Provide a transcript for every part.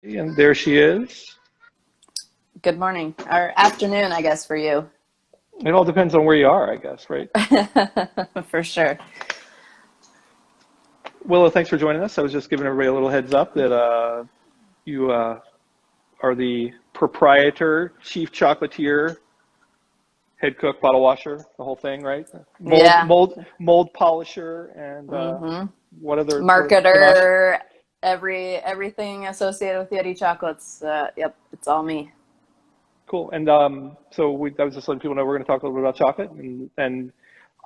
And there she is. Good morning, or afternoon, I guess, for you. It all depends on where you are, I guess, right? For sure. Willow, thanks for joining us. I was just giving everybody a little heads up that you are the proprietor, chief chocolatier, head cook, bottle washer, the whole thing, right? Mold, Yeah. mold, mold polisher, and hmm what other panache? Marketer, everything associated with Yeti Chocolates. Yep, it's all me. Cool. And I was just letting people know we're going to talk a little bit about chocolate, and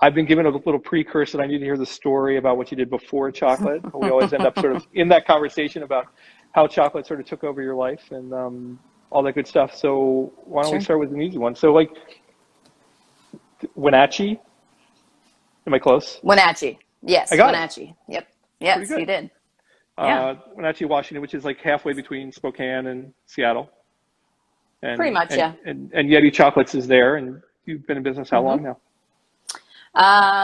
I've been given a little precursor. I need to hear the story about what you did before chocolate. We always end up sort of in that conversation about how chocolate sort of took over your life and all that good stuff. So why don't we Sure. start with an easy one? So like Wenatchee, am I close? Wenatchee. I Yes, got it. Wenatchee. Yep. Pretty Yes, you good. did. Yeah, Wenatchee, Washington, which is like halfway between Spokane and Seattle, pretty and much, and yeah. and Yeti Chocolates is there. And you've been in business how hmm long now?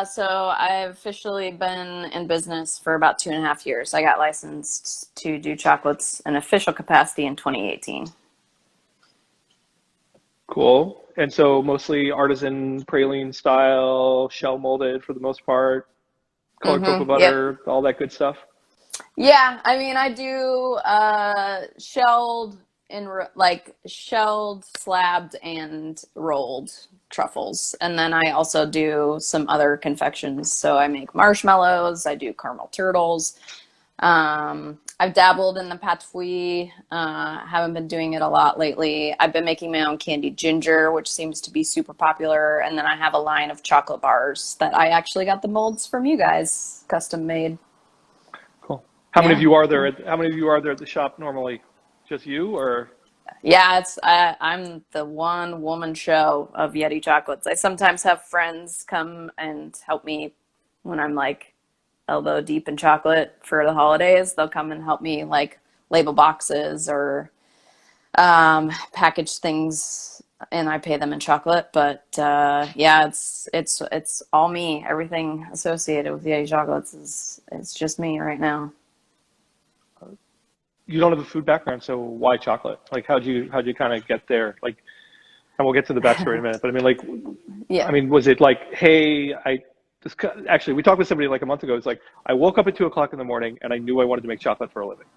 So I've officially been in business for about 2.5 years. I got licensed to do chocolates in official capacity in 2018. Cool. And so mostly artisan praline style, shell molded for the most part, colored cocoa Yep. butter, all that good stuff. Yeah, I mean, I do shelled like shelled, slabbed, and rolled truffles, and then I also do some other confections. So I make marshmallows. I do caramel turtles. I've dabbled in the pâte fouille. Haven't been doing it a lot lately. I've been making my own candied ginger, which seems to be super popular, and then I have a line of chocolate bars that I actually got the molds from you guys, custom made. Cool. How many of Yeah. you are there how many of you are there at the shop normally? Just you or Yeah, I'm the one woman show of Yeti Chocolates. I sometimes have friends come and help me when I'm like elbow deep in chocolate for the holidays. They'll come and help me like label boxes or package things, and I pay them in chocolate. But yeah, it's all me. Everything associated with Yeti Chocolates is it's just me right now. you don't have a food background, so why chocolate? Like how'd you kind of get there? Like, and we'll get to the backstory in a minute. But I mean, like, I Yeah. mean, was it like, hey, actually we talked with somebody like a month ago. It's like I woke up at 2 o'clock in the morning and I knew I wanted to make chocolate for a living.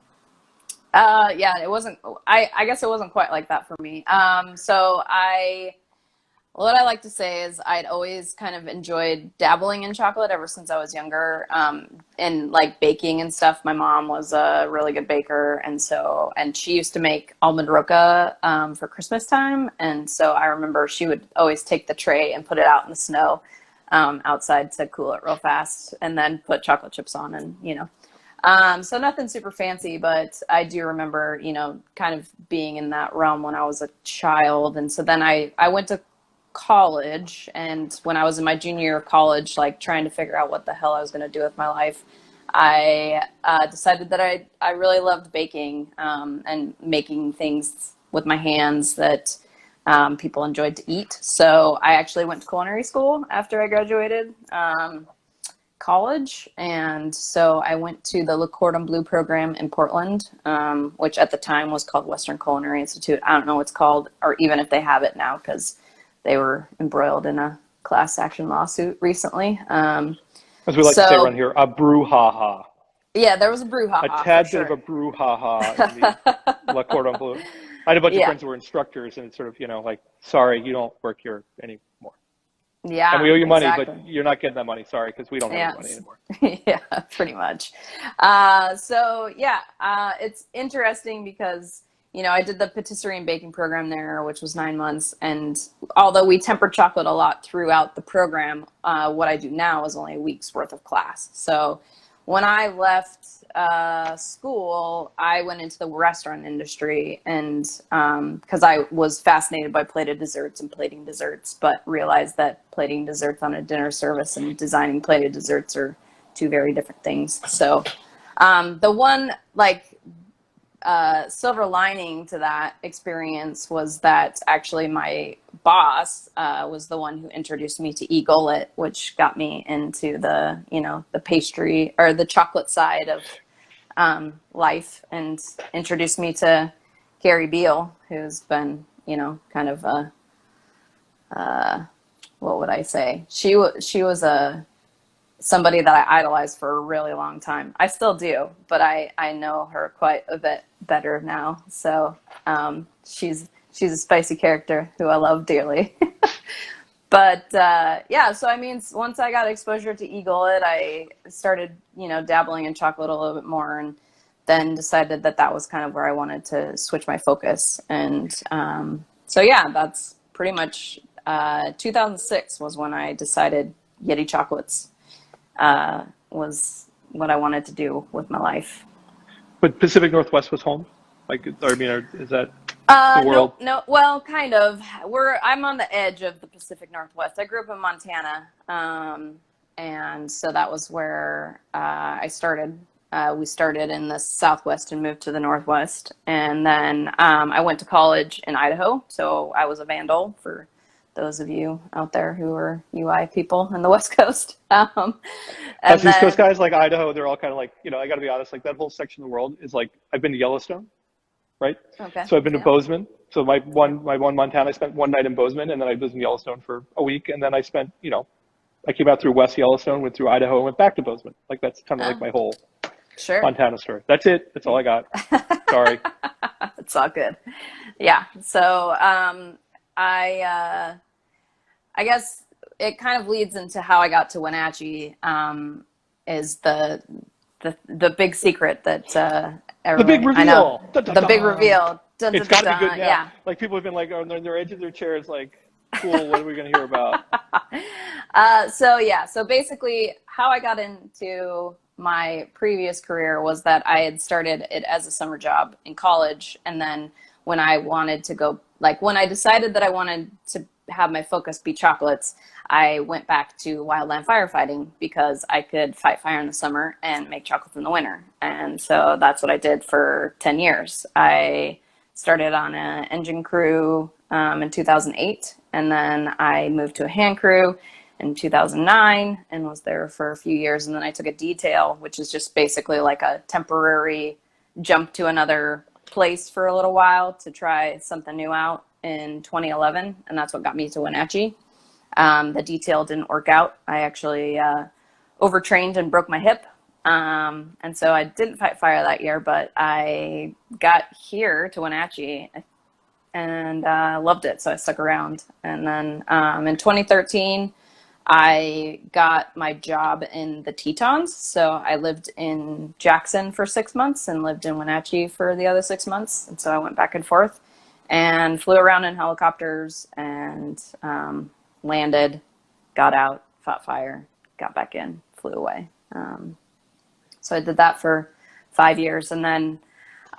Yeah, it wasn't, I guess it wasn't quite like that for me. What I like to say is I'd always kind of enjoyed dabbling in chocolate ever since I was younger, and like baking and stuff. My mom was a really good baker, and she used to make almond roca, for Christmas time. And so I remember she would always take the tray and put it out in the snow, outside to cool it real fast and then put chocolate chips on so nothing super fancy, but I do remember, kind of being in that realm when I was a child. And so then I went to college, and when I was in my junior year of college, like trying to figure out what the hell I was going to do with my life, I decided that I really loved baking, and making things with my hands that people enjoyed to eat. So I actually went to culinary school after I graduated college. And so I went to the Le Cordon Bleu program in Portland, which at the time was called Western Culinary Institute. I don't know what's called, or even if they have it now, because they were embroiled in a class action lawsuit recently. As we like to say around So here, a brouhaha. yeah, there was a A brouhaha for tad bit of sure. a brouhaha in the La Cordon Bleu. I had a bunch of Yeah, friends who were instructors, and it's sort of, like, sorry, you don't work here anymore. And we yeah, owe you money, but exactly. you're not getting that money, sorry, because we don't have any Yeah, money anymore. yeah, pretty much. So yeah, it's interesting because I did the patisserie and baking program there, which was 9 months, and although we tempered chocolate a lot throughout the program, what I do now is only a week's worth of class. So when I left school, I went into the restaurant industry, and because I was fascinated by plated desserts and plating desserts, but realized that plating desserts on a dinner service and designing plated desserts are two very different things. So the one like silver lining to that experience was that actually my boss was the one who introduced me to Eaglet, which got me into the the pastry or the chocolate side of life and introduced me to Gary Beale, who's been, kind of what would I say? She was somebody that I idolized for a really long time. I still do, but I know her quite a bit better now. So she's a spicy character who I love dearly. But yeah, so I mean, once I got exposure to Eaglet, I started, dabbling in chocolate a little bit more, and then decided that was kind of where I wanted to switch my focus. And so yeah, that's pretty much 2006 was when I decided Yeti Chocolates was what I wanted to do with my life. But Pacific Northwest was home? Is that the world? No, well, kind of. I'm on the edge of the Pacific Northwest. I grew up in Montana, and so that was where I started. We started in the Southwest and moved to the Northwest, and then I went to college in Idaho. So I was a vandal, for those of you out there who are UI people in the West Coast. Us East Coast guys, like Idaho, they're all kind of like, I got to be honest, like that whole section of the world is like, I've been to Yellowstone, right? Okay. So I've been to Bozeman. So my one Montana, I spent one night in Bozeman, and then I was in Yellowstone for a week, and then I spent, I came out through West Yellowstone, went through Idaho, and went back to Bozeman. Like that's kind of like my whole Montana story. That's it. That's all I got. Sorry. It's all good. Yeah. So I guess it kind of leads into how I got to Wenatchee. Is the big secret that the big reveal. I know. Dun, dun, the dun. big reveal. Dun, it's dun, got to be good now. Yeah. Like people have been like on their edge of their chairs, like, cool. What are we going to hear about? So basically, how I got into my previous career was that I had started it as a summer job in college, and then when I wanted to go, like when I decided that I wanted to have my focus be chocolates, I went back to wildland firefighting because I could fight fire in the summer and make chocolates in the winter. And so that's what I did for 10 years. I started on an engine crew in 2008, and then I moved to a hand crew in 2009 and was there for a few years. And then I took a detail, which is just basically like a temporary jump to another place for a little while to try something new out in 2011. And that's what got me to Wenatchee. The detail didn't work out. I actually overtrained and broke my hip. And so I didn't fight fire that year, but I got here to Wenatchee and loved it. So I stuck around. And then in 2013, I got my job in the Tetons. So I lived in Jackson for 6 months and lived in Wenatchee for the other 6 months. And so I went back and forth and flew around in helicopters and landed, got out, fought fire, got back in, flew away. So I did that for 5 years. And then,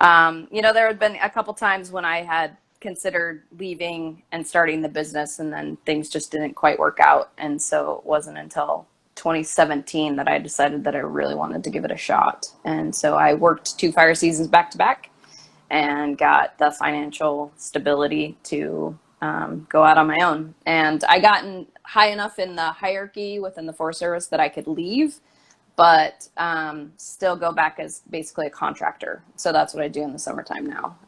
there had been a couple times when I had considered leaving and starting the business, and then things just didn't quite work out. And so it wasn't until 2017 that I decided that I really wanted to give it a shot. And so I worked 2 fire seasons back to back and got the financial stability to go out on my own. And I gotten high enough in the hierarchy within the Forest Service that I could leave, but still go back as basically a contractor. So that's what I do in the summertime now.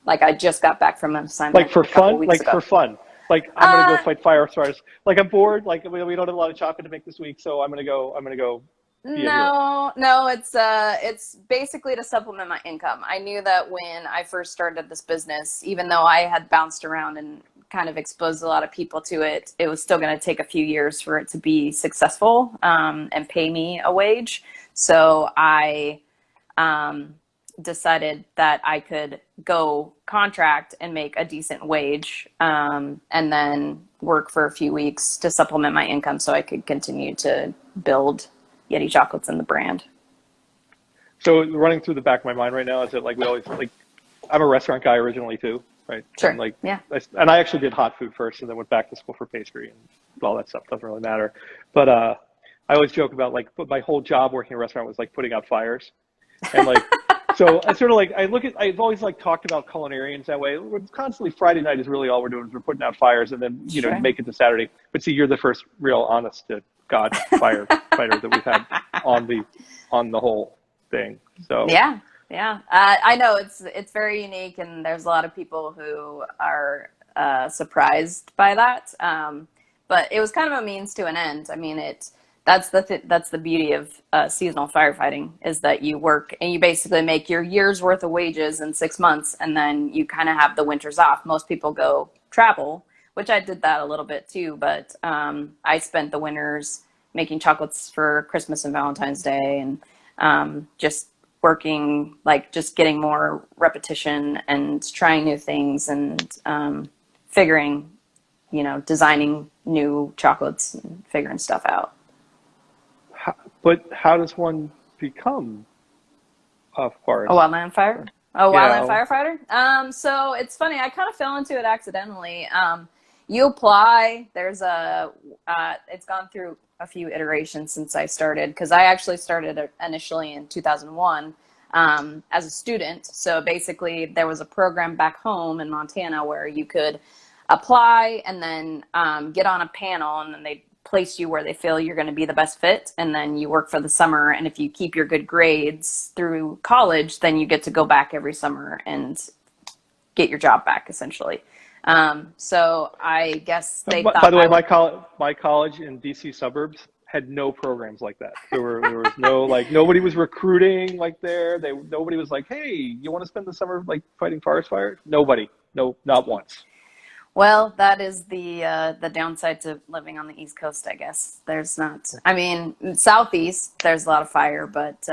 Like I just got back from an assignment. Like for fun? Like ago. For fun? Like I'm going to go fight firefighters. Like I'm bored. Like we don't have a lot of chocolate to make this week, so I'm going to go. No, it's basically to supplement my income. I knew that when I first started this business, even though I had bounced around and kind of exposed a lot of people to it, it was still going to take a few years for it to be successful and pay me a wage. So I decided that I could go contract and make a decent wage and then work for a few weeks to supplement my income so I could continue to build Yeti Chocolates and the brand. So running through the back of my mind right now is that like we always like, I'm a restaurant guy originally too, right? Sure. And like, yeah. I actually did hot food first and then went back to school for pastry and all that stuff. Doesn't really matter. But I always joke about like, my whole job working in a restaurant was like putting out fires. And like, so I sort of like, I've always like talked about culinarians that way. We're constantly Friday night is really all we're doing is we're putting out fires and then, Sure. Make it to Saturday. But see, you're the first real honest to God firefighter that we've had on the whole thing. So Yeah, yeah. I know it's very unique, and there's a lot of people who are surprised by that. But it was kind of a means to an end. I mean, that's the beauty of seasonal firefighting, is that you work and you basically make your year's worth of wages in 6 months, and then you kind of have the winters off. Most people go travel, which I did that a little bit too, but I spent the winters making chocolates for Christmas and Valentine's Day, and just working, like just getting more repetition and trying new things, and figuring, designing new chocolates and figuring stuff out. But how does one become a forest? A wildland fire? A Yeah. wildland firefighter? So it's funny, I kind of fell into it accidentally. You apply, it's gone through a few iterations since I started, because I actually started initially in 2001 as a student. So basically there was a program back home in Montana where you could apply and then get on a panel, and then they place you where they feel you're going to be the best fit, and then you work for the summer, and if you keep your good grades through college, then you get to go back every summer and get your job back, essentially. So I guess they thought, by the way, my college in DC suburbs had no programs like that. There was no, like, nobody was recruiting like there. Nobody was like, hey, you want to spend the summer like fighting forest fires? Nobody. No, not once. well, that is the downside to living on the East Coast, I guess. There's not, I mean, Southeast, there's a lot of fire, but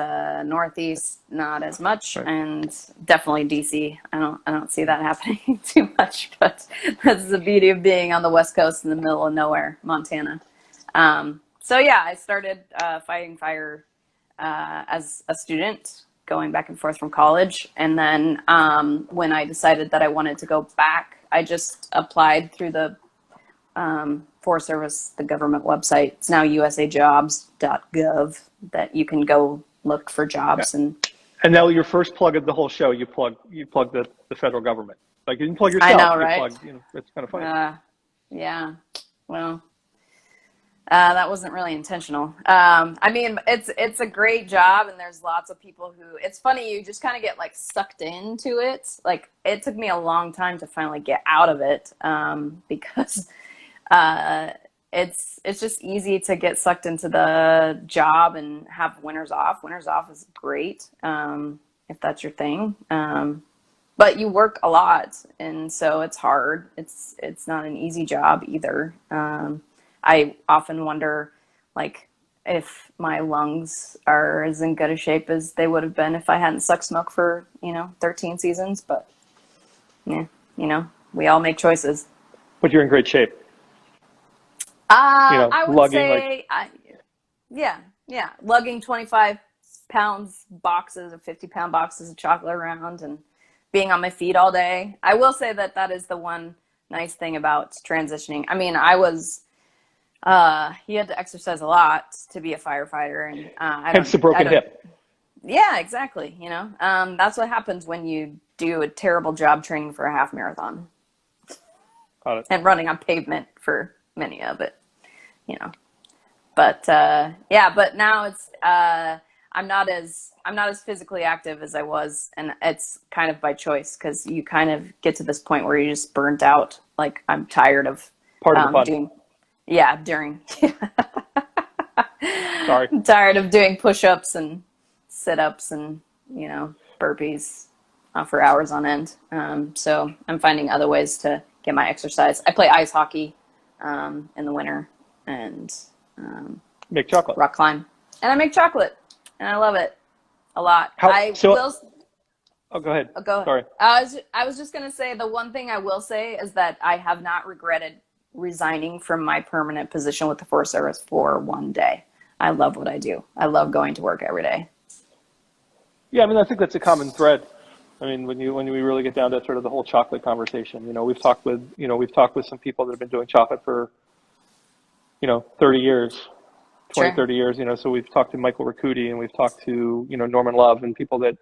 Northeast, not as much, Right. and definitely DC. I don't see that happening too much, but that's the beauty of being on the West Coast in the middle of nowhere, Montana. So yeah, I started fighting fire as a student, going back and forth from college, and then when I decided that I wanted to go back, I just applied through the Forest Service, the government website. It's now usajobs.gov, that you can go look for jobs. Yeah. And now your first plug of the whole show, you plug the federal government. Like, you didn't plug yourself. I know, you right? Plugged, it's kind of funny. Yeah, well, that wasn't really intentional. I mean, it's a great job, and there's lots of people who, it's funny, you just kind of get like sucked into it. Like, it took me a long time to finally get out of it, because it's just easy to get sucked into the job and have winters off. Winters off is great, if that's your thing. But you work a lot, and so it's hard. It's not an easy job either. I often wonder, like, if my lungs are as in good a shape as they would have been if I hadn't sucked smoke for, 13 seasons. But, yeah, we all make choices. But you're in great shape. I would lugging, say, yeah, lugging 25-pound boxes of 50-pound boxes of chocolate around and being on my feet all day. I will say that is the one nice thing about transitioning. I mean, you had to exercise a lot to be a firefighter, and Hence the broken hip. Yeah, exactly. That's what happens when you do a terrible job training for a half marathon. Got it. And running on pavement for many of it, But but now it's I'm not as physically active as I was, and it's kind of by choice, because you kind of get to this point where you just burnt out. Like, I'm tired of Part of the fun. Sorry. I'm tired of doing push-ups and sit-ups and burpees for hours on end. So I'm finding other ways to get my exercise. I play ice hockey in the winter, and Make chocolate. rock climb, and I make chocolate, and I love it a lot. Go ahead. Go ahead. Sorry. I was just going to say, the one thing I will say is that I have not regretted resigning from my permanent position with the Forest Service for one day. I love what I do. I love going to work every day. Yeah, I mean, I think that's a common thread. I mean, when we really get down to sort of the whole chocolate conversation, we've talked with some people that have been doing chocolate for 30 years, 20, Sure. 30 years, so we've talked to Michael Riccuti, and we've talked to, Norman Love, and people that,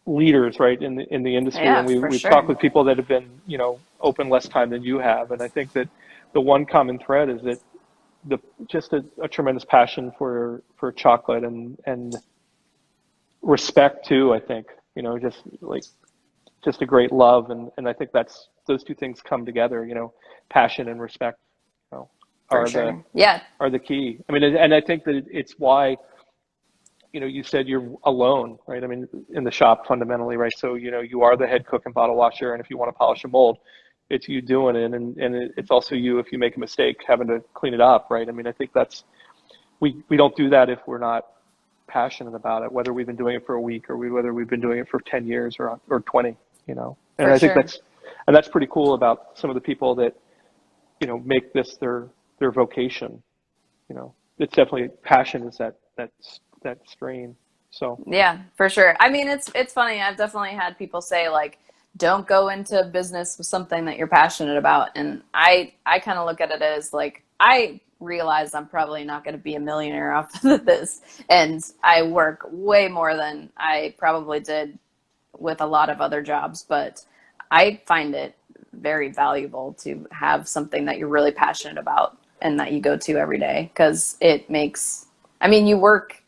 leaders, right, in the industry. Yeah, And we've sure. talked with people that have been, open less time than you have. And I think that the one common thread is that just a tremendous passion for chocolate and respect too, I think, just a great love. And I think those two things come together, passion and respect, For sure. Yeah. are the key. I mean, and I think that it's why, you said you're alone, right? I mean, in the shop fundamentally, right? So, you are the head cook and bottle washer. And if you want to polish a mold, it's you doing it. And it's also you, if you make a mistake, having to clean it up, right? I mean, I think we don't do that if we're not passionate about it, whether we've been doing it for a week or whether we've been doing it for 10 years or 20, And I think that's pretty cool about some of the people that, make this their vocation. It's definitely passion is that strain. So yeah, for sure. I mean, it's funny. I've definitely had people say like, don't go into business with something that you're passionate about. And I kind of look at it as like, I realize I'm probably not going to be a millionaire off of this. And I work way more than I probably did with a lot of other jobs, but I find it very valuable to have something that you're really passionate about and that you go to every day, because it makes, I mean, you work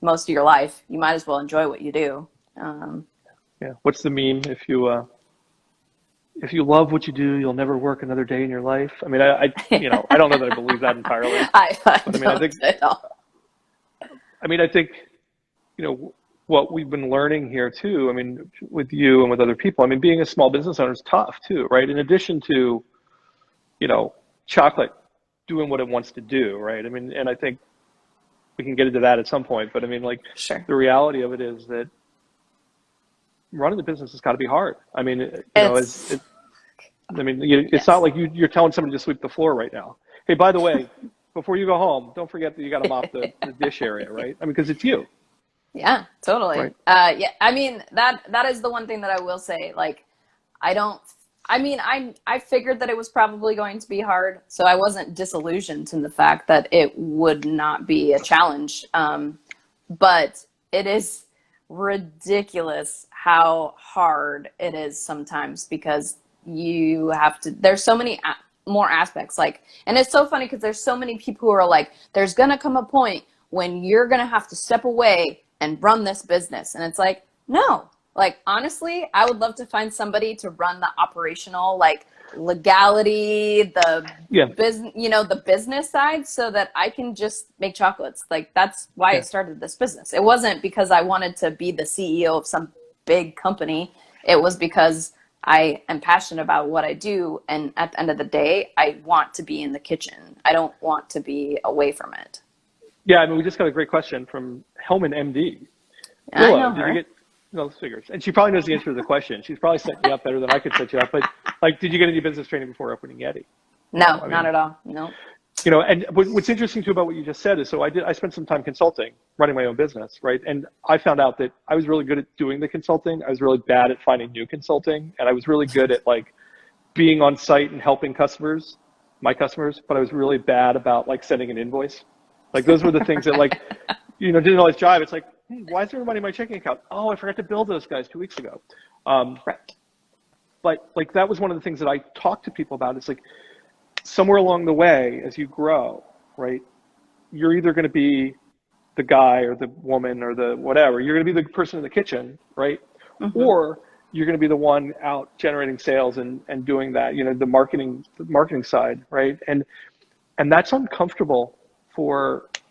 most of your life, you might as well enjoy what you do. Yeah. What's the meme? If you love what you do, you'll never work another day in your life. I mean, I don't know that I believe that entirely. I think at all. I mean, I think, what we've been learning here too, I mean, with you and with other people, I mean, being a small business owner is tough too, right? In addition to, chocolate doing what it wants to do, right? I mean, and I think we can get into that at some point, but I mean, like, sure. The reality of it is that running the business has got to be hard. I mean, it's not like you're telling somebody to sweep the floor right now. Hey, by the way, before you go home, don't forget that you got to mop the dish area, right? I mean, because it's you. Yeah, totally. Right. Yeah, I mean, that is the one thing that I will say. Like, I figured that it was probably going to be hard, so I wasn't disillusioned in the fact that it would not be a challenge. But it is ridiculous how hard it is sometimes, because you have to, there's so many more aspects, like, and it's so funny because there's so many people who are like, there's gonna come a point when you're gonna have to step away and run this business, and it's like, no, like, honestly, I would love to find somebody to run the operational, like, legality, the business, the business side, so that I can just make chocolates. Like, that's why I started this business. It wasn't because I wanted to be the CEO of some big company. It was because I am passionate about what I do, and at the end of the day, I want to be in the kitchen. I don't want to be away from it. Yeah, I mean, we just got a great question from Hellman MD. Willow, I know her. Did you get those figures? And she probably knows the answer to the question. She's probably set you up better than I could set you up. But, like, did you get any business training before opening Yeti? No, not at all. No. And what's interesting too about what you just said is, so I spent some time consulting, running my own business, right? And I found out that I was really good at doing the consulting. I was really bad at finding new consulting, and I was really good at, like, being on site and helping my customers, but I was really bad about, like, sending an invoice. Like, those were the things that, like, didn't always jive. It's like, why is there money in my checking account? Oh, I forgot to bill those guys 2 weeks ago. Right. But, like, that was one of the things that I talked to people about. It's like, somewhere along the way, as you grow, right, you're either going to be the guy or the woman or the whatever. You're going to be the person in the kitchen, right? Mm-hmm. Or you're going to be the one out generating sales and doing that, the marketing side, right? And that's uncomfortable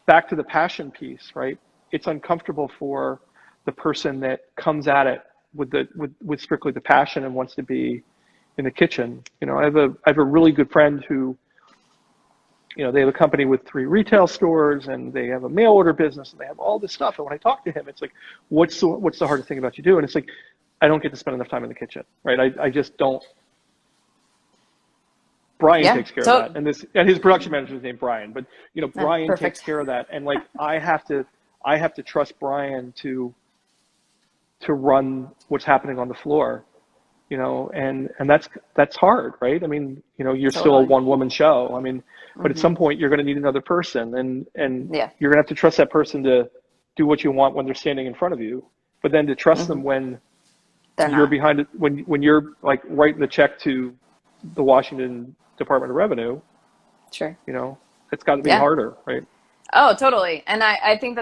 back to the passion piece, right? It's uncomfortable for the person that comes at it with strictly the passion and wants to be in the kitchen. I have a really good friend who, they have a company with 3 retail stores, and they have a mail order business, and they have all this stuff. And when I talk to him, it's like, what's the hardest thing about you do? And it's like, I don't get to spend enough time in the kitchen, right? I just don't. Brian takes care of that, and his production manager is named Brian, but Brian takes care of that, and, like, I have to trust Brian to run what's happening on the floor, and that's hard, right? I mean, you're still a one-woman show. I mean, but at some point you're going to need another person, and you're going to have to trust that person to do what you want when they're standing in front of you, but then to trust them when you're behind it, when you're, like, writing the check to the Washington Department of Revenue. Sure. It's got to be Yeah. harder, right? Oh, totally. And I think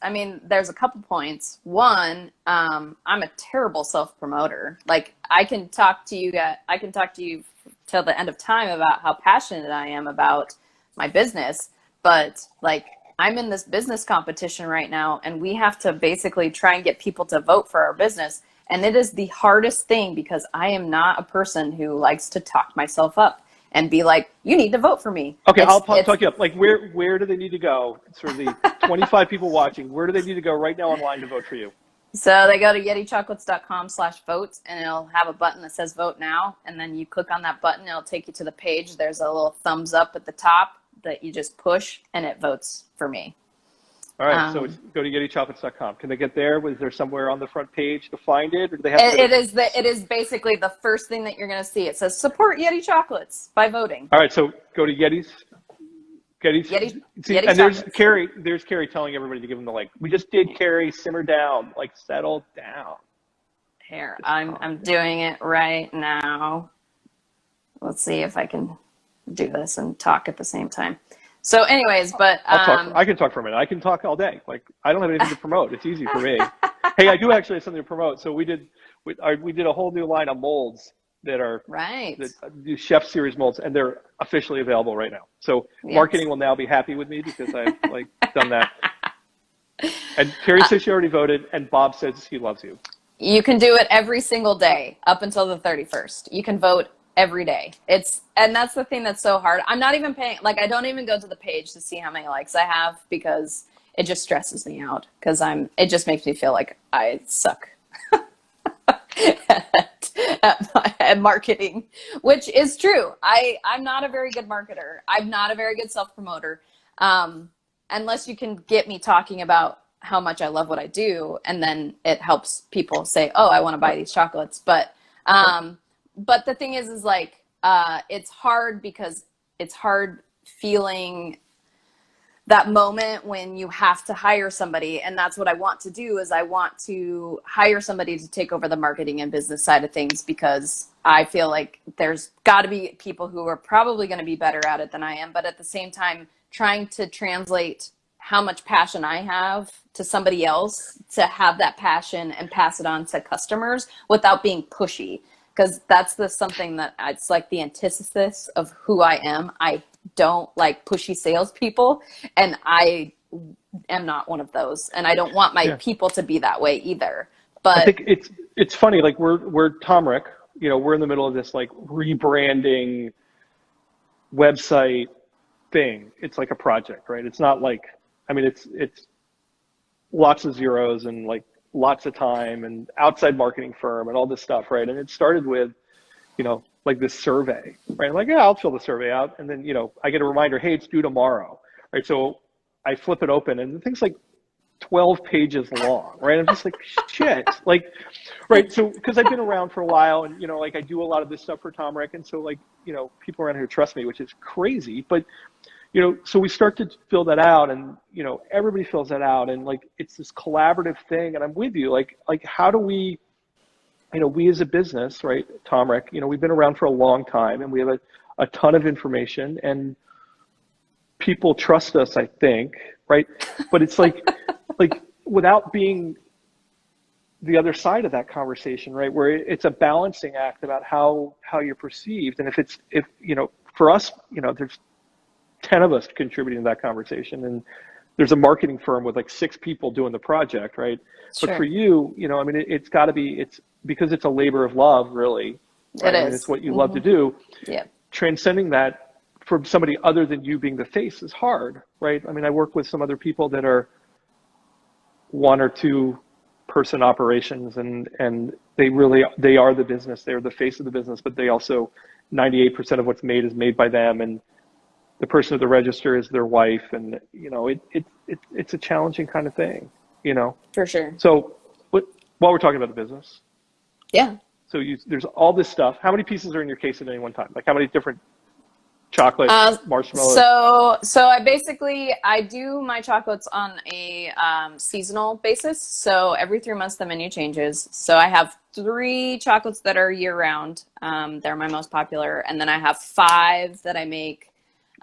I mean, there's a couple points. One, I'm a terrible self-promoter. Like I can talk to you till the end of time about how passionate I am about my business, but like I'm in this business competition right now and we have to basically try and get people to vote for our business. And it is the hardest thing because I am not a person who likes to talk myself up and be like, you need to vote for me. Okay, I'll talk you up. Like, where do they need to go? For the 25 people watching, where do they need to go right now online to vote for you? So they go to yetichocolates.com/vote and it'll have a button that says vote now. And then you click on that button, it'll take you to the page. There's a little thumbs up at the top that you just push and it votes for me. All right, so go to yetichocolates.com. Can they get there? Was there somewhere on the front page to find it? Or do they have it is basically the first thing that you're going to see. It says support Yeti Chocolates by voting. All right, so go to Yeti. See, Yeti and there's Chocolates. Carrie telling everybody to give them the link. We just did Carrie, simmer down, like settle down. Here, I'm doing it right now. Let's see if I can do this and talk at the same time. So anyways, but I can talk for a minute. I can talk all day. Like, I don't have anything to promote. It's easy for me. Hey, I do actually have something to promote. So we did a whole new line of molds that are the Chef Series molds, and they're officially available right now. So marketing will now be happy with me because I've like done that. And Carrie says she already voted, and Bob says he loves you. You can do it every single day up until the 31st. You can vote every day. And that's the thing that's so hard. I'm not even paying, like I don't even go to the page to see how many likes I have because it just stresses me out because it just makes me feel like I suck at marketing, which is true. I'm not a very good marketer. I'm not a very good self-promoter. Unless you can get me talking about how much I love what I do. And then it helps people say, oh, I want to buy these chocolates. But the thing is like, it's hard because it's hard feeling that moment when you have to hire somebody. And that's what I want to do is I want to hire somebody to take over the marketing and business side of things because I feel like there's got to be people who are probably going to be better at it than I am. But at the same time, trying to translate how much passion I have to somebody else to have that passion and pass it on to customers without being pushy. Because that's something that it's like the antithesis of who I am. I don't like pushy salespeople, and I am not one of those. And I don't want my people to be that way either. But I think it's funny. Like we're Tomrick. You know, we're in the middle of this like rebranding website thing. It's like a project, right? It's not like it's lots of zeros and like lots of time and outside marketing firm and all this stuff, right? And it started with, like this survey, right? I'm like, yeah, I'll fill the survey out. And then, I get a reminder, hey, it's due tomorrow, right? So I flip it open and the thing's like 12 pages long, right? I'm just like, shit, like, right? So, because I've been around for a while and, like I do a lot of this stuff for Tom Rick. And so like, people around here trust me, which is crazy. But, so we start to fill that out and, everybody fills that out. And like, it's this collaborative thing. And I'm with you, like how do we, we as a business, right, Tom Rick, we've been around for a long time and we have a ton of information and people trust us, I think, right? But it's like without being the other side of that conversation, right, where it's a balancing act about how you're perceived. And if for us, there's 10 of us contributing to that conversation and there's a marketing firm with like 6 people doing the project, right? Sure. But for you, it's got to be, it's because it's a labor of love, really. Right? It is. It's what you love to do. Yeah. Transcending that for somebody other than you being the face is hard, right? I work with some other people that are 1 or 2 person operations and they are the business. They're the face of the business, but they also 98% of what's made is made by them. And the person at the register is their wife. And, it's a challenging kind of thing, For sure. So while we're talking about the business. Yeah. So there's all this stuff. How many pieces are in your case at any one time? Like how many different chocolate, marshmallows? So I do my chocolates on a seasonal basis. So every 3 months the menu changes. So I have 3 chocolates that are year round. They're my most popular. And then I have 5 that I make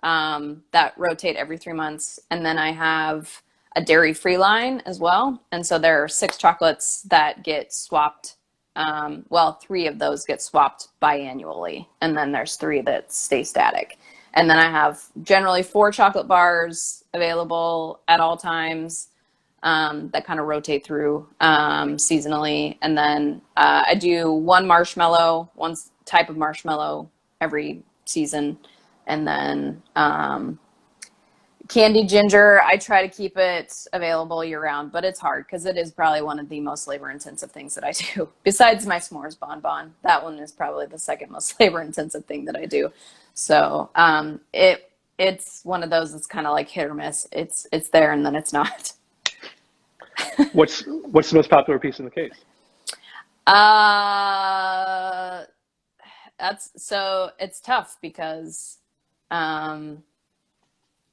that rotate every 3 months. And then I have a dairy-free line as well. And so there are 6 chocolates that get swapped. Well, 3 of those get swapped biannually. And then there's 3 that stay static. And then I have generally 4 chocolate bars available at all times that kind of rotate through seasonally. And then I do one type of marshmallow every season. And then candied ginger, I try to keep it available year round, but it's hard because it is probably one of the most labor intensive things that I do. Besides my s'mores bonbon, that one is probably the second most labor intensive thing that I do. So it's one of those that's kind of like hit or miss. It's there and then it's not. What's the most popular piece in the case? It's tough because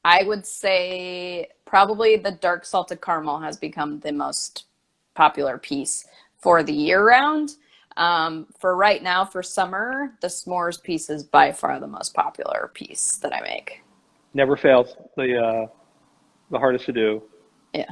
I would say probably the dark salted caramel has become the most popular piece for the year round. For right now, for summer, the s'mores piece is by far the most popular piece that I make. Never fails. The hardest to do. Yeah.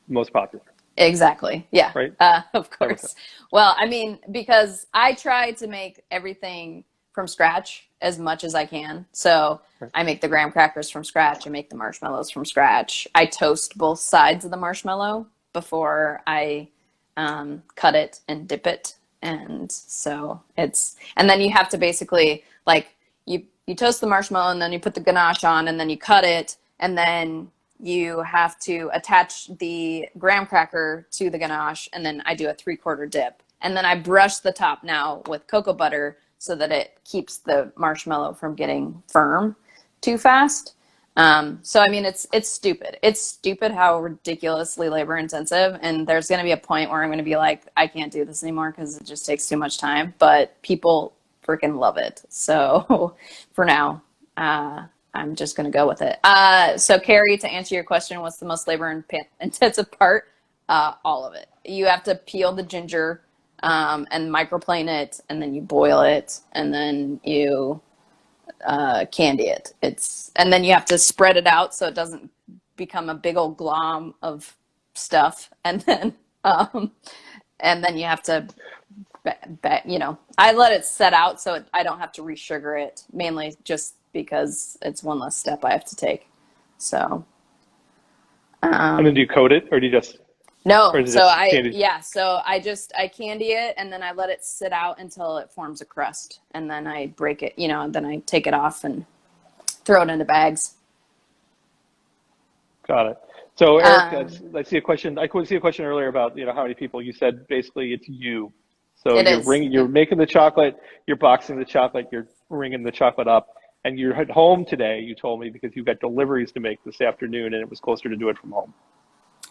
Most popular. Exactly. Yeah. Right. Of course. Well, I mean, because I try to make everything from scratch as much as I can. So I make the graham crackers from scratch. I make the marshmallows from scratch. I toast both sides of the marshmallow before I cut it and dip it. And so and then you have to basically like you toast the marshmallow and then you put the ganache on and then you cut it and then you have to attach the graham cracker to the ganache and then I do a 3/4 dip. And then I brush the top now with cocoa butter so that it keeps the marshmallow from getting firm too fast. So, I mean, it's stupid. It's stupid how ridiculously labor intensive. And there's going to be a point where I'm going to be like, I can't do this anymore because it just takes too much time. But people freaking love it. So for now, I'm just going to go with it. So Carrie, to answer your question, what's the most labor intensive part? All of it. You have to peel the ginger and microplane it, and then you boil it, and then you candy it. And then you have to spread it out so it doesn't become a big old glom of stuff. And then you have to, I let it set out so I don't have to resugar it, mainly just because it's one less step I have to take. So. And then do you coat it, or do you just? No, so I candy it and then I let it sit out until it forms a crust and then I break it, and then I take it off and throw it into bags. Got it. So Eric, I see a question. I could see a question earlier about, how many people. You said basically it's you. So you're making the chocolate, you're boxing the chocolate, you're ringing the chocolate up, and you're at home today, you told me, because you've got deliveries to make this afternoon and it was closer to do it from home.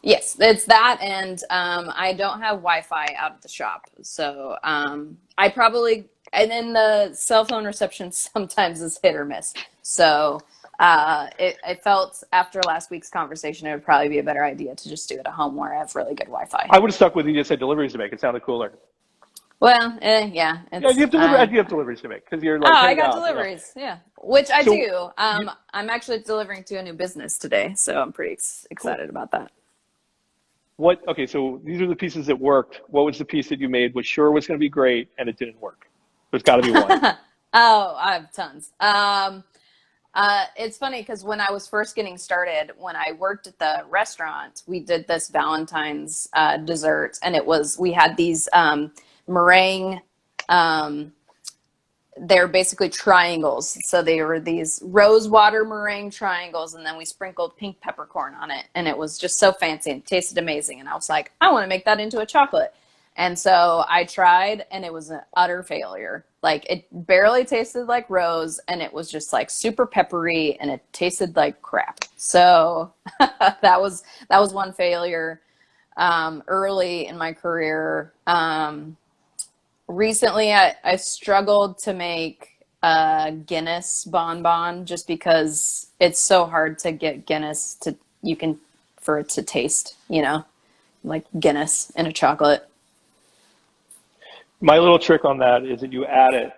Yes, it's that, and I don't have Wi-Fi out at the shop, so and then the cell phone reception sometimes is hit or miss. So I felt after last week's conversation, it would probably be a better idea to just do it at home where I have really good Wi-Fi. I would have stuck with you. Just said deliveries to make. It sounded cooler. Well, yeah. Yeah, you have deliveries to make because you're like. Oh, I got deliveries. Yeah, which I do. I'm actually delivering to a new business today, so I'm pretty excited about that. Okay, so these are the pieces that worked. What was the piece that you made was sure was going to be great and it didn't work? There's got to be one. Oh, I have tons. It's funny because when I was first getting started, when I worked at the restaurant, we did this Valentine's dessert, and we had these meringue. They're basically triangles. So they were these rose water meringue triangles, and then we sprinkled pink peppercorn on it. And it was just so fancy and tasted amazing. And I was like, I want to make that into a chocolate. And so I tried, and it was an utter failure. Like, it barely tasted like rose, and it was just like super peppery, and it tasted like crap. So that was one failure early in my career. Recently, I struggled to make a Guinness bonbon just because it's so hard to get Guinness for it to taste, like Guinness in a chocolate. My little trick on that is that you add it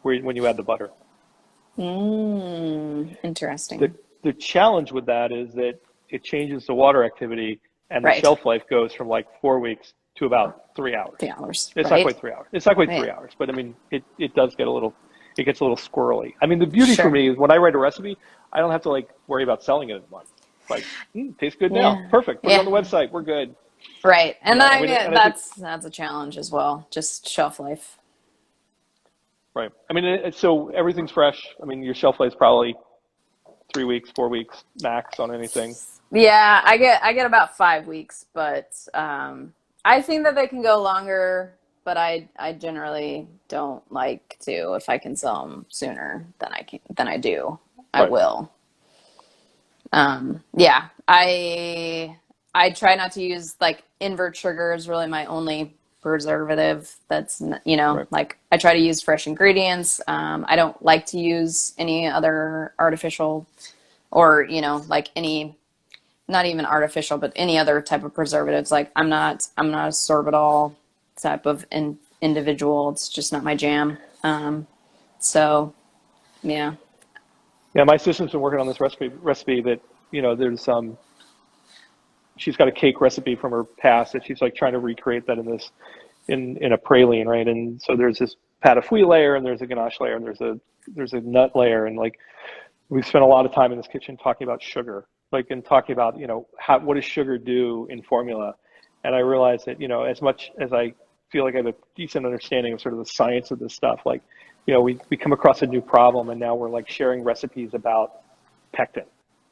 when you add the butter. Interesting. The challenge with that is that it changes the water activity, and the Right. shelf life goes from like 4 weeks to about 3 hours. 3 hours, It's not right? quite 3 hours. It's not quite Right. 3 hours, but I mean, it does get a little, it gets a little squirrely. I mean, the beauty for Sure. me is when I write a recipe, I don't have to like worry about selling it in a month. It's like, tastes good now. Yeah. Perfect. Put it on Yeah. the website. We're good. Right. You And know, I I mean, mean and I think, that's a challenge as well. Just shelf life. right. I mean, so everything's fresh. I mean, your shelf life is probably 3 weeks, 4 weeks max on anything. Yeah, I get about 5 weeks, but I think that they can go longer, but I generally don't like to. If I can sell them sooner than I do, I Right. will. Yeah, I try not to use like invert sugar is really my only preservative. That's Right. like I try to use fresh ingredients. I don't like to use any other artificial or like any not even artificial, but any other type of preservatives. Like I'm not a sorbitol type of individual. It's just not my jam. So yeah. Yeah, my sister's been working on this recipe that, there's she's got a cake recipe from her past that she's like trying to recreate that in this in a praline, right? And so there's this pat of fouille layer, and there's a ganache layer, and there's a nut layer, and like we've spent a lot of time in this kitchen talking about sugar, like and talking about what does sugar do in formula. And I realized that as much as I feel like I have a decent understanding of sort of the science of this stuff, like we come across a new problem, and now we're like sharing recipes about pectin.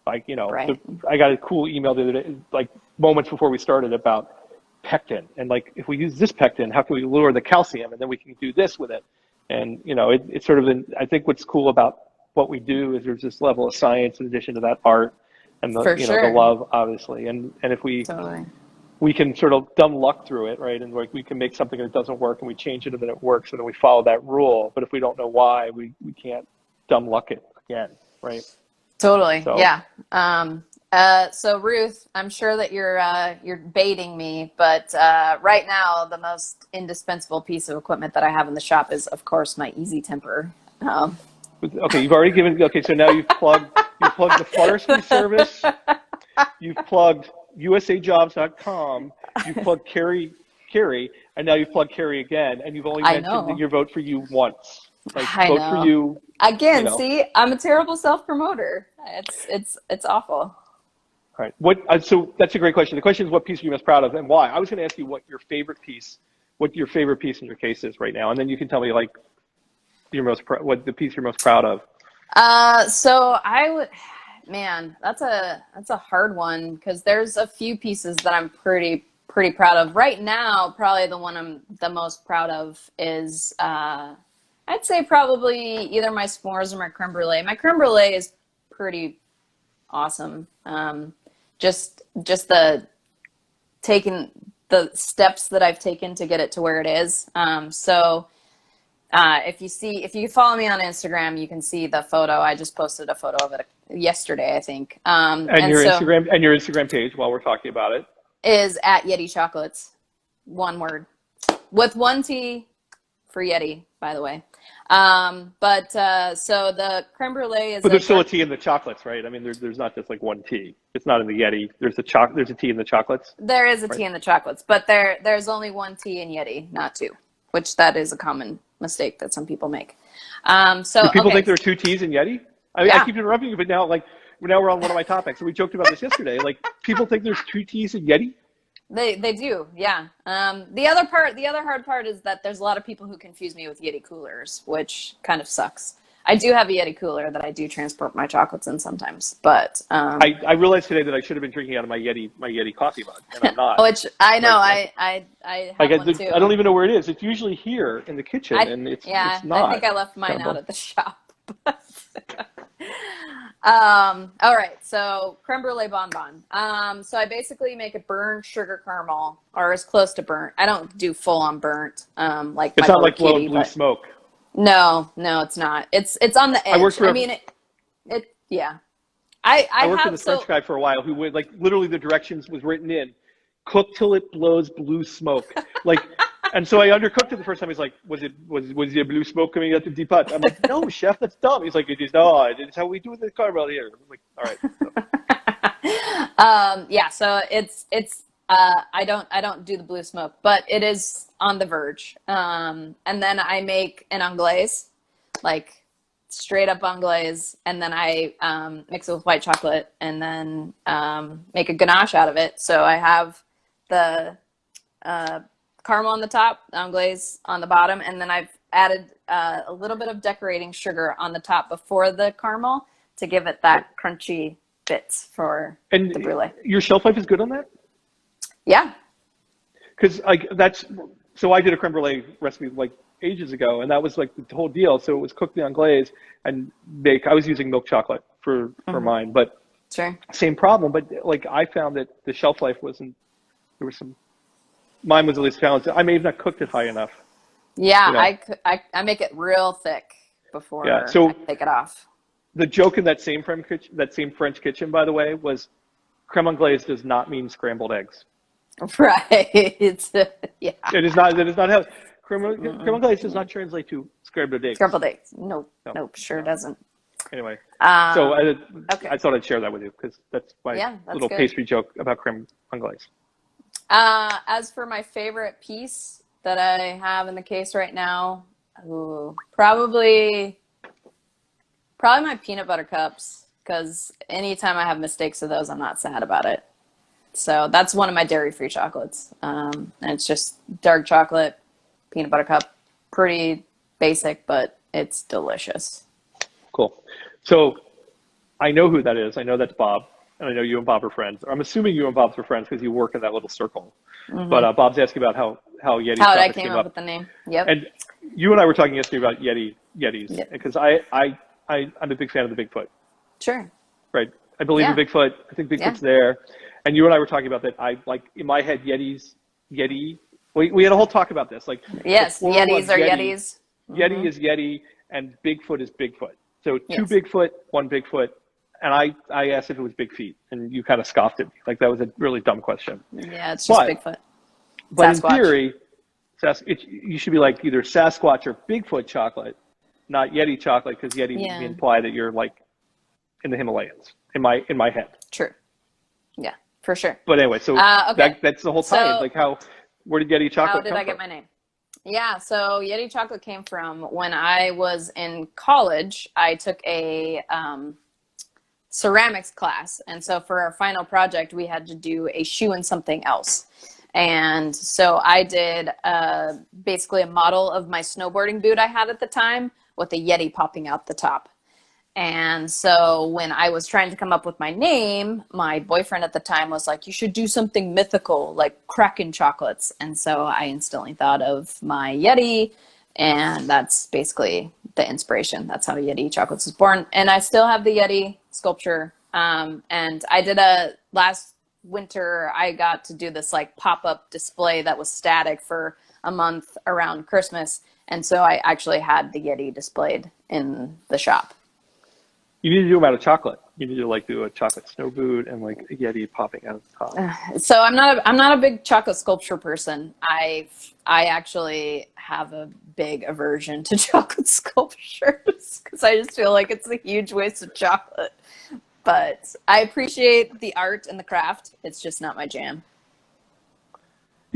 Like, Right. I got a cool email the other day, like moments before we started, about pectin. And like, if we use this pectin, how can we lower the calcium? And then we can do this with it. And, it's sort of, I think what's cool about what we do is there's this level of science in addition to that art and For the sure. love, obviously. And if Totally. we can sort of dumb luck through it, right? And like we can make something that doesn't work and we change it and then it works and then we follow that rule. But if we don't know why, we can't dumb luck it again, right? Totally. So, Yeah. So Ruth, I'm sure that you're baiting me, but right now the most indispensable piece of equipment that I have in the shop is, of course, my Easy Temper. Um, okay, you've already given. Okay, so now you've plugged the forestry service, you've plugged USAjobs.com, you've plugged Carrie, and now you've plugged Carrie again, and you've only I mentioned know. your vote for you once. Like I vote for know. you, you Again, know. see, I'm a terrible self-promoter. It's awful. All right. So that's a great question. The question is, what piece are you most proud of and why? I was going to ask you what your favorite piece in your case is right now, and then you can tell me like what the piece you're most proud of. So I would, man, that's a hard one because there's a few pieces that I'm pretty proud of. Right now, probably the one I'm the most proud of is I'd say probably either my s'mores or my creme brulee. My creme brulee is pretty awesome. Just the taking the steps that I've taken to get it to where it is. If you follow me on Instagram, you can see the photo. I just posted a photo of it yesterday, I think. And your Instagram page, while we're talking about it, is at Yeti Chocolates, one word, with one T for Yeti, by the way. So the creme brulee is but there's still a T in the chocolates, right? I mean, there's not just like one T. It's not in the Yeti. There's a T in the chocolates, there is a right? T in the chocolates, but there's only one T in Yeti, not two, which that is a common mistake that some people make. Do people Okay, think there are two T's in Yeti? I yeah. keep interrupting you, but now we're on one of my topics. And we joked about this yesterday. Like people think there's two T's in Yeti. They do, yeah. The other hard part is that there's a lot of people who confuse me with Yeti coolers, which kind of sucks. I do have a Yeti cooler that I do transport my chocolates in sometimes, but I realized today that I should have been drinking out of my Yeti coffee mug, and I'm not. which I know Like, I like have one too. I don't even know where it is. It's usually here in the kitchen, and Yeah, it's I think not. I left It's kind mine of out bum. at the shop. All right, so creme brulee bonbon. So I basically make a burnt sugar caramel, or as close to burnt. I don't do full on burnt, like It's my not bird like blowing kitty, blue but smoke. no, it's not. It's on the I worked edge. for I a mean, yeah. I I worked with have this French guy for a while who would like literally the directions was written in, cook till it blows blue smoke. Like And so I undercooked it the first time. He's like, was there blue smoke coming out the deep pot? I'm like, no, chef, that's dumb. He's like, no, it's how we do the caramel here. I'm like, all right. Yeah, so I don't do the blue smoke, but it is on the verge. And then I make an anglaise, like straight up anglaise, and then I mix it with white chocolate, and then make a ganache out of it. So I have the caramel on the top, the anglaise on the bottom, and then I've added a little bit of decorating sugar on the top before the caramel to give it that crunchy bits for the brulee. Your shelf life is good on that? Yeah. Because so I did a creme brulee recipe like ages ago, and that was like the whole deal. So it was cooked in anglaise and I was using milk chocolate for mine, but sure, same problem. But like I found that the shelf life wasn't. There was mine was at least balanced. I may have not cooked it high enough. Yeah, you know? I make it real thick before I take it off. The joke in that same French kitchen, by the way, was creme anglaise does not mean scrambled eggs. Right. Yeah. It is not how creme anglaise does not translate to scrambled eggs. Scrambled eggs. Nope, sure doesn't. Anyway, so I thought I'd share that with you because that's my little pastry joke about creme anglaise. As for my favorite piece that I have in the case right now, probably my peanut butter cups, because anytime I have mistakes of those, I'm not sad about it. So that's one of my dairy-free chocolates. And it's just dark chocolate, peanut butter cup. Pretty basic, but it's delicious. Cool. So I know who that is. I know that's Bob. And I know you and Bob are friends. I'm assuming you and Bob are friends because you work in that little circle. Mm-hmm. But Bob's asking about how Yeti How I came up with the name. Yep. And you and I were talking yesterday about Yetis. Because I'm a big fan of the Bigfoot. Sure. Right. I believe in Bigfoot. I think Bigfoot's there. And you and I were talking about that. I like in my head, Yeti. We had a whole talk about this. Like, yes, Yetis are Yetis. Yeti is Yeti, and Bigfoot is Bigfoot. So two Bigfoot, one Bigfoot. And I asked if it was Big Feet, and you kind of scoffed at me. Like that was a really dumb question. Yeah, it's just Bigfoot. But Sasquatch. In theory, you should be like either Sasquatch or Bigfoot chocolate, not Yeti chocolate, because Yeti imply that you're like in the Himalayas. In my head. True. Yeah, for sure. But anyway, so that's the whole time. Like where did Yeti chocolate come from? How did I get my name? Yeah, so Yeti chocolate came from when I was in college. I took a ceramics class, and so for our final project, we had to do a shoe and something else. And so I did basically a model of my snowboarding boot I had at the time with a Yeti popping out the top. And so when I was trying to come up with my name, my boyfriend at the time was like, you should do something mythical, like Kraken chocolates. And so I instantly thought of my Yeti, and that's basically the inspiration. That's how Yeti Chocolates was born. And I still have the Yeti sculpture. And I did last winter, I got to do this like pop-up display that was static for a month around Christmas. And so I actually had the Yeti displayed in the shop. You need to do them out of chocolate. You need to like do a chocolate snow boot and like a Yeti popping out of the top. So I'm not a big chocolate sculpture person. I actually have a big aversion to chocolate sculptures because I just feel like it's a huge waste of chocolate. But I appreciate the art and the craft. It's just not my jam.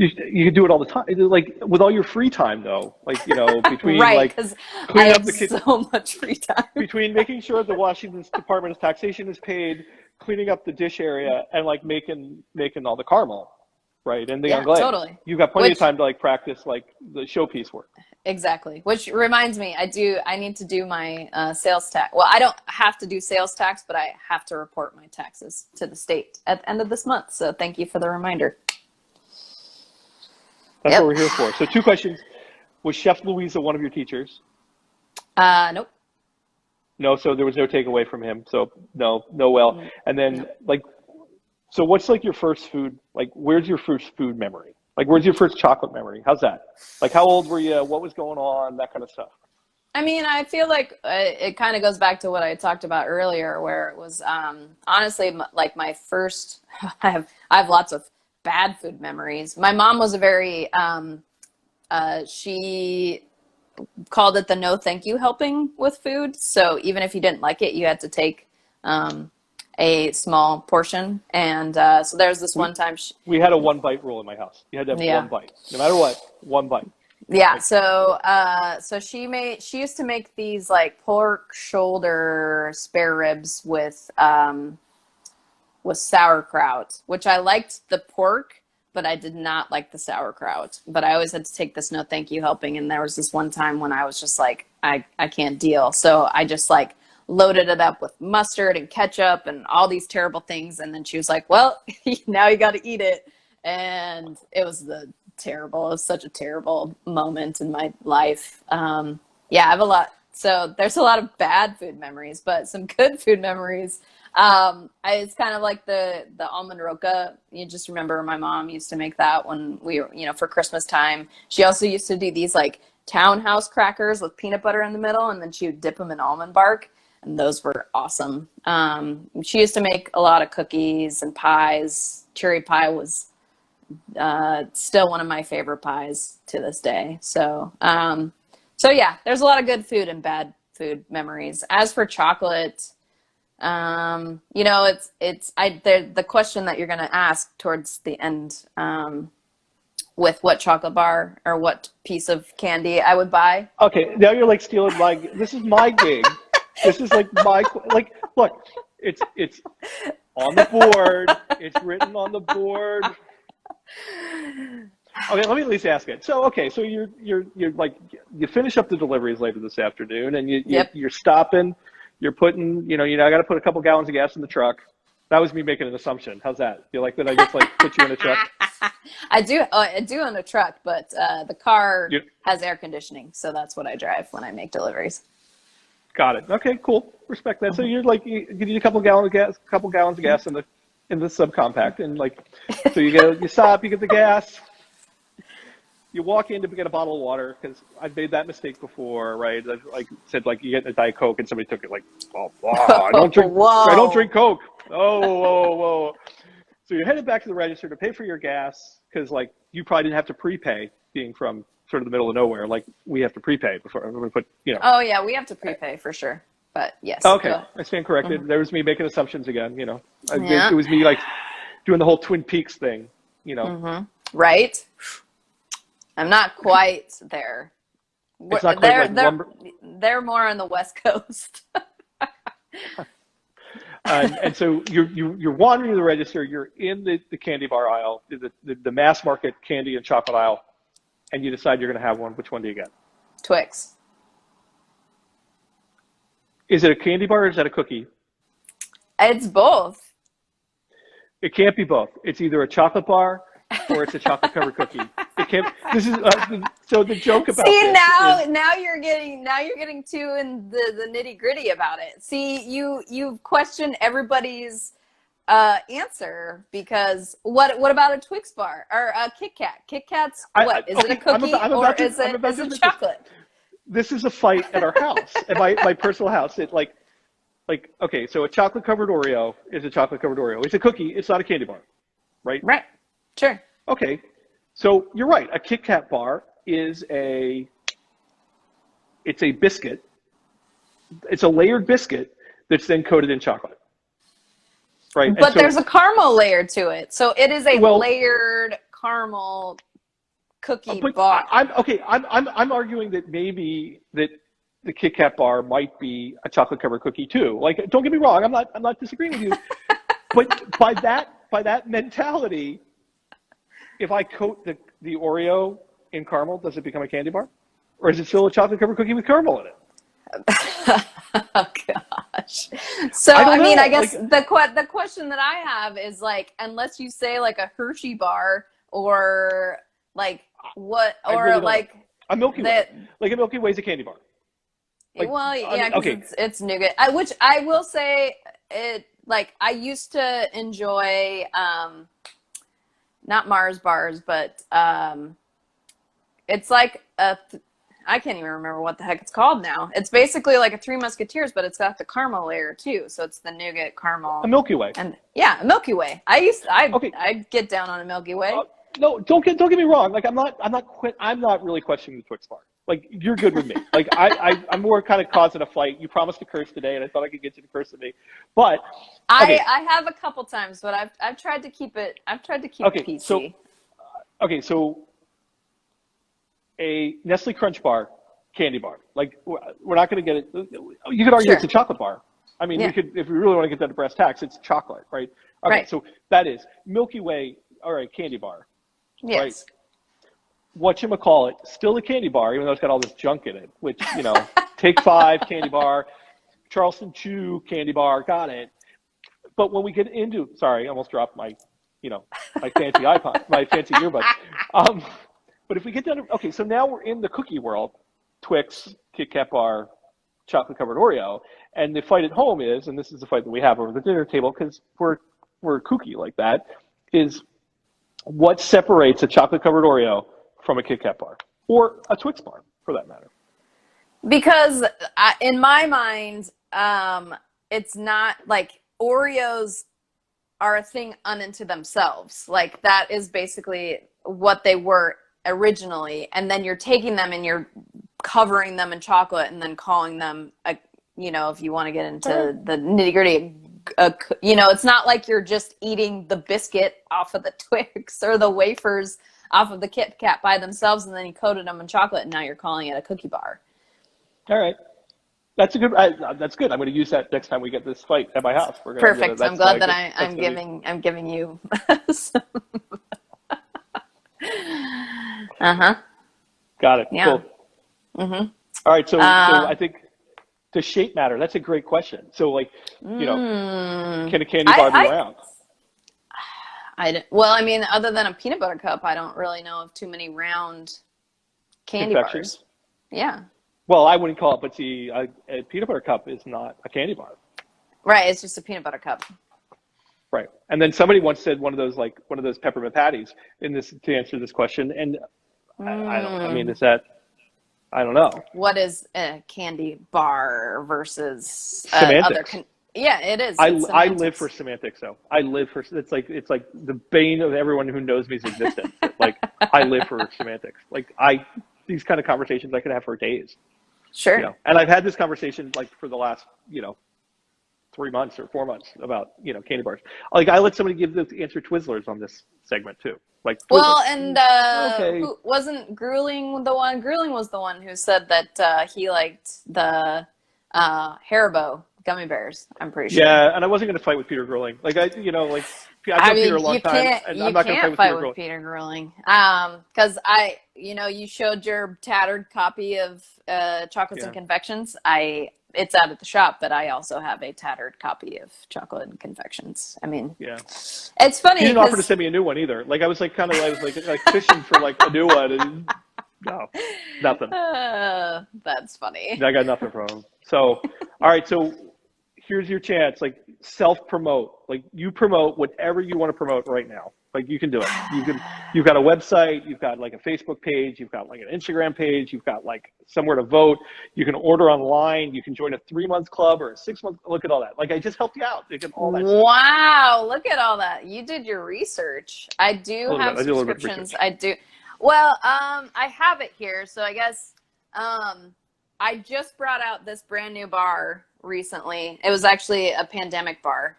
You can do it all the time, like with all your free time, though. Like between right, because I have so much free time. Between making sure the Washington Department of Taxation is paid, cleaning up the dish area, and like making all the caramel, right, and the anglaise. Totally. You've got plenty of time to like practice like the showpiece work. Exactly. Which reminds me, I need to do my sales tax. Well, I don't have to do sales tax, but I have to report my taxes to the state at the end of this month. So thank you for the reminder. That's what we're here for. So 2 questions. Was Chef Louisa one of your teachers? Nope. No, so there was no takeaway from him. So no. And then so what's like your first food? Like, where's your first food memory? Like, where's your first chocolate memory? How's that? Like, how old were you? What was going on? That kind of stuff. I mean, I feel like it kind of goes back to what I talked about earlier, where it was honestly like my first. I have lots of bad food memories. My mom was a very She called it the no thank you helping with food. So even if you didn't like it, you had to take a small portion. And so there's this one time. We had a one bite rule in my house. You had to have Yeah. one bite, no matter what, one bite. Yeah. Like, So she used to make these like pork shoulder spare ribs with sauerkraut, which I liked the pork, but I did not like the sauerkraut. But I always had to take this no thank you helping. And there was this one time when I was just like, I can't deal. So I just like loaded it up with mustard and ketchup and all these terrible things. And then she was like, well, now you got to eat it. And it was it was such a terrible moment in my life. Yeah, I have a lot. So there's a lot of bad food memories, but some good food memories. It's kind of like the almond roca. You just remember my mom used to make that when we were, for Christmas time. She also used to do these like townhouse crackers with peanut butter in the middle, and then she would dip them in almond bark, and those were awesome. She used to make a lot of cookies and pies. Cherry pie was still one of my favorite pies to this day. So yeah, there's a lot of good food and bad food memories. As for chocolate, the question that you're going to ask towards the end, with what chocolate bar or what piece of candy I would buy. okay, now you're like stealing this is my gig. This is like look, it's on the board. It's written on the board. Okay, let me at least ask it. So you're like, you finish up the deliveries later this afternoon, and you're stopping. You're putting, I got to put a couple gallons of gas in the truck. That was me making an assumption. How's that? You like that I just like put you in a truck? I do in a truck, but the car has air conditioning, so that's what I drive when I make deliveries. Got it. Okay, cool. Respect that. So you're like, you need a couple gallons of gas in the subcompact, and like, so you stop, you get the gas. You walk in to get a bottle of water, because I've made that mistake before, right? Like said, like you get a Diet Coke and somebody took it, like, I don't drink Coke. Whoa. So you're headed back to the register to pay for your gas, because like you probably didn't have to prepay, being from sort of the middle of nowhere. Like we have to prepay before we put, Oh yeah, we have to prepay for sure. But yes. Okay, I stand corrected. There was me making assumptions again. It was me like doing the whole Twin Peaks thing. Right. I'm not quite there. It's not quite they're more on the West Coast. And so you're wandering the register. You're in the candy bar aisle, the mass market candy and chocolate aisle, and you decide you're going to have one. Which one do you get? Twix. Is it a candy bar or is that a cookie? It's both. It can't be both. It's either a chocolate bar or it's a chocolate covered cookie. It can't. This is so the joke about. See, now you're getting too in the nitty gritty about it. See, you've questioned everybody's answer, because what about a Twix bar or a Kit Kat? Kit Kat's what? Is it a cookie or is it chocolate? This is a fight at our house, at my personal house. It like okay, so a chocolate covered Oreo is a chocolate covered Oreo. It's a cookie. It's not a candy bar, right? Right. Sure. Okay, so you're right. A Kit Kat bar is it's a biscuit. It's a layered biscuit that's then coated in chocolate, right? But there's a caramel layer to it, so it is a layered caramel cookie bar. I'm arguing that maybe that the Kit Kat bar might be a chocolate covered cookie too. Like, don't get me wrong. I'm not disagreeing with you, but by that mentality. If I coat the Oreo in caramel, does it become a candy bar? Or is it still a chocolate covered cookie with caramel in it? Oh, gosh. So, I guess the question that I have is, like, unless you say, like, a Hershey bar or, like, what, or, really like... A Milky Way. Like, a Milky Way is a candy bar. Like, well, yeah, because it's nougat. Which I will say, I used to enjoy... not Mars bars, but it's like I can't even remember what the heck it's called now. It's basically like a Three Musketeers, but it's got the caramel layer too. So it's the nougat caramel. A Milky Way. And yeah, a Milky Way. I'd get down on a Milky Way. No, don't get me wrong. Like I'm not really questioning the Twix bar. Like you're good with me. Like I'm more kind of causing a fight. You promised to curse today, and I thought I could get you to curse at me. But okay, I have a couple times, but I've tried to keep it. I've tried to keep it okay, PC. so a Nestle Crunch bar, candy bar. Like we're not going to get it. You could argue Sure. it's a chocolate bar. I mean, Yeah. we could, if we really want to get down to brass tacks, it's chocolate, right? Okay, Right. so that is Milky Way. All right, candy bar. Yes. Right. Whatchamacallit, still a candy bar, even though it's got all this junk in it, which, Take Five candy bar, Charleston Chew candy bar, got it. But when we get into, sorry, I almost dropped my, my fancy iPod, my fancy earbuds. But if we get down to, okay, so now we're in the cookie world, Twix, Kit Kat bar, chocolate covered Oreo, and the fight at home is, and this is the fight that we have over the dinner table because we're kooky like that, is what separates a chocolate covered Oreo from a Kit Kat bar or a Twix bar for that matter? Because in my mind, it's not like Oreos are a thing unto themselves. Like that is basically what they were originally, and then you're taking them and you're covering them in chocolate and then calling them if you want to get into the nitty gritty, it's not like you're just eating the biscuit off of the Twix or the wafers off of the Kit Kat by themselves and then you coated them in chocolate and now you're calling it a cookie bar. All right. That's a good. That's good. I'm going to use that next time we get this fight at my house. Perfect. I'm glad that I'm giving you some. Got it. Yeah. Cool. Mm-hmm. All right. So I think does shape matter? That's a great question. So can a candy bar be round? Well, I mean, other than a peanut butter cup, I don't really know of too many round candy bars. Yeah. Well, I wouldn't call it, but see, a peanut butter cup is not a candy bar. Right, it's just a peanut butter cup. Right. And then somebody once said one of those peppermint patties to answer this question, and I don't know. What is a candy bar versus semantics? Yeah, it is. I live for semantics, though. It's like the bane of everyone who knows me's existence. Like I live for semantics. Like these kind of conversations I could have for days. Sure. And I've had this conversation for the last 3 months or 4 months about candy bars. Like I let somebody give the answer Twizzlers on this segment too. Like Twizzlers. Well, and okay. wasn't Grueling the one? Grueling was the one who said that he liked the Haribo gummy bears. I'm pretty sure. Yeah, and I wasn't going to fight with Peter Grueling. I've known Peter a long time, and I'm not going to fight with Peter Grueling. Because you showed your tattered copy of Chocolates and Confections. It's out at the shop, but I also have a tattered copy of Chocolate and Confections. I mean, it's funny. He didn't offer to send me a new one either. Like I was like fishing for like a new one, and no, nothing. That's funny. I got nothing from him. So, all right. So here's your chance. Like self-promote. Like you promote whatever you want to promote right now. Like you can do it. You've got a website. You've got like a Facebook page. You've got like an Instagram page. You've got like somewhere to vote. You can order online. You can join a 3-month club or a 6-month. Look at all that. Like I just helped you out. All that wow. Look at all that. You did your research. I do have subscriptions. I do. Well, I have it here. So I guess I just brought out this brand new bar recently. It was actually a pandemic bar.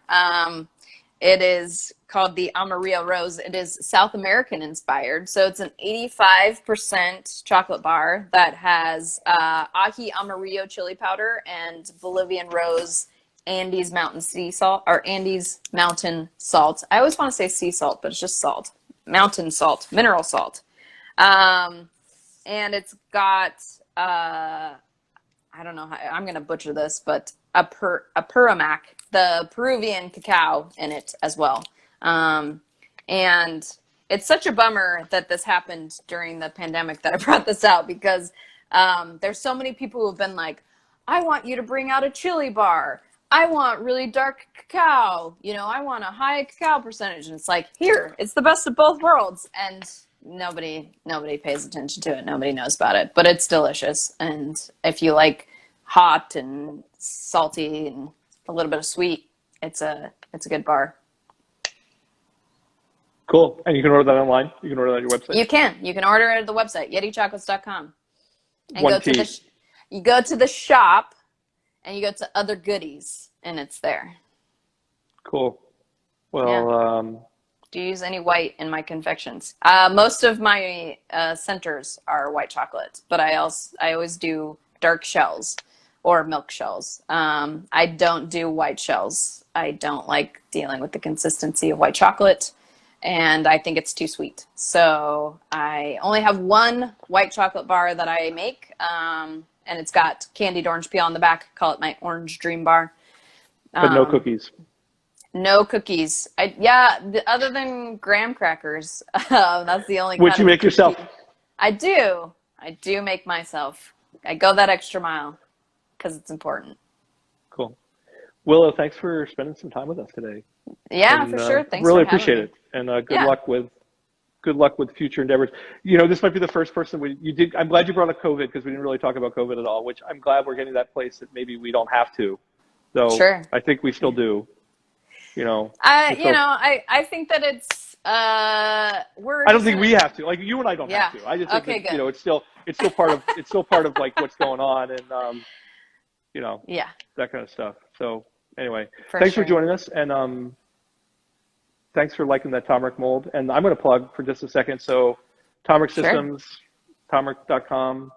It is called the Amarillo Rose. It is South American inspired. So it's an 85% chocolate bar that has ají amarillo chili powder and Bolivian rose Andes mountain sea salt or Andes mountain salt. I always want to say sea salt, but it's just salt. Mountain salt, mineral salt. And it's got I don't know how I'm going to butcher this, but a Puramac, the Peruvian cacao in it as well. And it's such a bummer that this happened during the pandemic that I brought this out because there's so many people who have been like, I want you to bring out a chili bar. I want really dark cacao. I want a high cacao percentage. And it's like, here, it's the best of both worlds. And nobody pays attention to it. Nobody knows about it, but it's delicious. And if you like hot and salty and a little bit of sweet, it's a good bar. Cool. And you can order that online. You can order that on your website. You can order it at the website, yetichocolates.com. And One go T. to you go to the shop and you go to other goodies and it's there. Cool. Well, Do you use any white in my confections? Most of my centers are white chocolate, but I always do dark shells or milk shells. I don't do white shells. I don't like dealing with the consistency of white chocolate, and I think it's too sweet. So I only have one white chocolate bar that I make, and it's got candied orange peel on the back. Call it my orange dream bar. but no cookies. No cookies. Other than graham crackers. That's the only Which kind you of make yourself. I do. I do make myself. I go that extra mile because it's important. Cool. Willow, thanks for spending some time with us today. Yeah, And, for sure. Thanks really for having appreciate me. it. And good luck with future endeavors. You know, this might be the first person I'm glad you brought up COVID because we didn't really talk about COVID at all, which I'm glad we're getting to that place that maybe we don't have to. Though Sure. I think we still do. You know, I think that it's I don't think we have to. Like you and I don't have to. I just think Okay, that, good. you know, it's still part of like what's going on and you know, that kind of stuff. So anyway, thanks for joining us and thanks for liking that turmeric mold. And I'm going to plug for just a second. So Turmeric Systems, turmeric.com.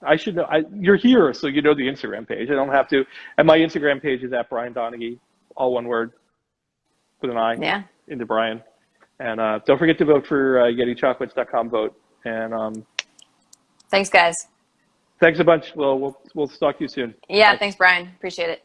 I should know. You're here, so you know the Instagram page. I don't have to. And my Instagram page is at Brian Donaghy, all one word, with an I into Brian. And don't forget to vote for YetiChocolates.com vote. And thanks, guys. thanks a bunch. We'll talk to you soon. Yeah, Bye. thanks, Brian. Appreciate it.